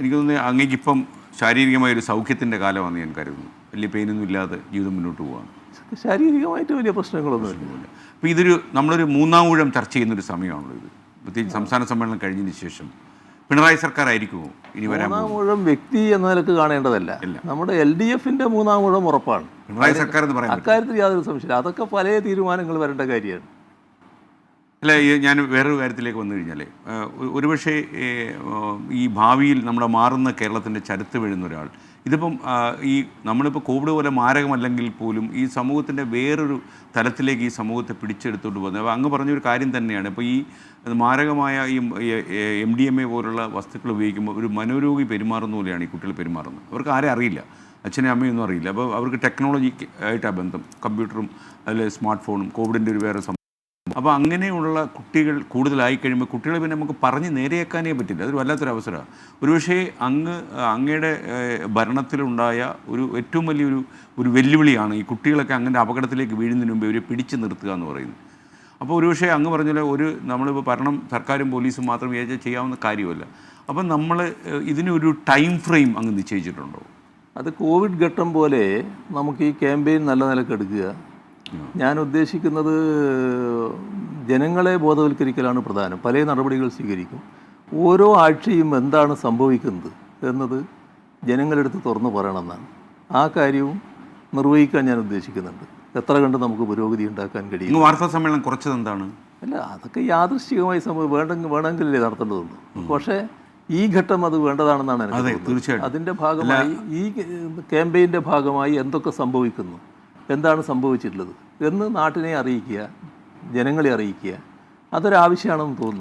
എനിക്ക് തോന്നുന്നു അങ്ങേക്കിപ്പം ശാരീരികമായൊരു സൗഖ്യത്തിൻ്റെ കാലമാണെന്ന് ഞാൻ കരുതുന്നു. വലിയ പെയിനൊന്നും ഇല്ലാതെ ജീവിതം മുന്നോട്ട് പോകാം. ശാരീരികമായിട്ട് വലിയ പ്രശ്നങ്ങളൊന്നുമില്ല. അപ്പോൾ നമ്മളൊരു മൂന്നാം ഊഴം ചർച്ച ചെയ്യുന്നൊരു സമയമാണല്ലോ ഇത്. പ്രത്യേകിച്ച് സംസ്ഥാന സമ്മേളനം കഴിഞ്ഞതിന് ശേഷം പിണറായി സർക്കാർ ആയിരിക്കുമോ ഇനി വരാൻ? മൂന്നാം ഊഴം വ്യക്തി എന്ന നിലക്ക് കാണേണ്ടതല്ല. നമ്മുടെ LDFന്റെ മൂന്നാം ഊഴം ഉറപ്പാണ്. പിണറായി സർക്കാർ എന്ന് പറയാം, അക്കാര്യത്തിൽ യാതൊരു സംശയമില്ല. അതൊക്കെ പല തീരുമാനങ്ങൾ വരേണ്ട കാര്യമാണ്. അല്ല, ഞാൻ വേറൊരു കാര്യത്തിലേക്ക് വന്നു കഴിഞ്ഞാൽ ഒരുപക്ഷെ ഈ ഭാവിയിൽ നമ്മുടെ മാറുന്ന കേരളത്തിൻ്റെ ചരിത്രം എഴുതുന്ന ഒരാൾ ഇതിപ്പം നമ്മളിപ്പോൾ കോവിഡ് പോലെ മാരകമല്ലെങ്കിൽ പോലും ഈ സമൂഹത്തിൻ്റെ വേറൊരു തലത്തിലേക്ക് ഈ സമൂഹത്തെ പിടിച്ചെടുത്തോണ്ട് പോകുന്നത്. അപ്പോൾ അങ്ങ് പറഞ്ഞൊരു കാര്യം തന്നെയാണ്. ഇപ്പോൾ ഈ മാരകമായ ഈ MDMA പോലുള്ള വസ്തുക്കൾ ഉപയോഗിക്കുമ്പോൾ ഒരു മനോരോഗി പെരുമാറുന്ന പോലെയാണ് ഈ കുട്ടികൾ പെരുമാറുന്നത്. അവർക്ക് ആരെ അറിയില്ല, അച്ഛനും അമ്മയൊന്നും അറിയില്ല. അപ്പോൾ അവർക്ക് ടെക്നോളജി ആയിട്ടാണ് ബന്ധം, കമ്പ്യൂട്ടറും അതിൽ സ്മാർട്ട് ഫോണും കോവിഡിൻ്റെ ഒരു വേറെ അപ്പോൾ അങ്ങനെയുള്ള കുട്ടികൾ കൂടുതലായി കഴിയുമ്പോൾ കുട്ടികളെ പിന്നെ നമുക്ക് പറഞ്ഞ് നേരെയാക്കാനേ പറ്റില്ല. അതൊരു വല്ലാത്തൊരു അവസരമാണ്. ഒരുപക്ഷേ അങ്ങയുടെ ഭരണത്തിലുണ്ടായ ഏറ്റവും വലിയൊരു വെല്ലുവിളിയാണ് ഈ കുട്ടികളൊക്കെ അങ്ങനെ അപകടത്തിലേക്ക് വീഴുന്നതിന് മുമ്പ് ഇവരെ പിടിച്ചു നിർത്തുക എന്ന് പറയുന്നത്. അപ്പോൾ ഒരുപക്ഷേ അങ്ങ് പറഞ്ഞാൽ നമ്മളിപ്പോൾ ഭരണം സർക്കാരും പോലീസും മാത്രം വിചാരിച്ചാൽ ചെയ്യാവുന്ന കാര്യമല്ല. അപ്പം നമ്മൾ ഇതിനൊരു ടൈം ഫ്രെയിം അങ്ങ് നിശ്ചയിച്ചിട്ടുണ്ടോ? അത് കോവിഡ് ഘട്ടം പോലെ നമുക്ക് ഈ ക്യാമ്പയിൻ നല്ല നിലക്ക് എടുക്കുക. ഞാൻ ഉദ്ദേശിക്കുന്നത് ജനങ്ങളെ ബോധവൽക്കരിക്കലാണ് പ്രധാനം. പല നടപടികൾ സ്വീകരിക്കും. ഓരോ ആഴ്ചയും എന്താണ് സംഭവിക്കുന്നത് എന്നത് ജനങ്ങളെടുത്ത് തുറന്നു പറയണമെന്നാണ്. ആ കാര്യവും നിർവഹിക്കാൻ ഞാൻ ഉദ്ദേശിക്കുന്നുണ്ട്. എത്ര കണ്ട് നമുക്ക് പുരോഗതി ഉണ്ടാക്കാൻ കഴിയും. വാർത്താ സമ്മേളനം കുറച്ചത് എന്താണ്? അല്ല, അതൊക്കെ യാദൃശ്ചികമായി വേണമെങ്കിലേ നടത്തേണ്ടതുള്ളൂ. പക്ഷേ ഈ ഘട്ടം അത് വേണ്ടതാണെന്നാണ് എനിക്ക് തോന്നുന്നത്. തീർച്ചയായിട്ടും അതിൻ്റെ ഭാഗമായി ഈ ക്യാമ്പയിൻ്റെ ഭാഗമായി എന്തൊക്കെ സംഭവിക്കുന്നു, എന്താണ് സംഭവിച്ചിട്ടുള്ളത് എന്ന് നാട്ടിനെ അറിയിക്കുക, ജനങ്ങളെ അറിയിക്കുക, അതൊരാവശ്യമാണെന്ന് തോന്നുന്നു.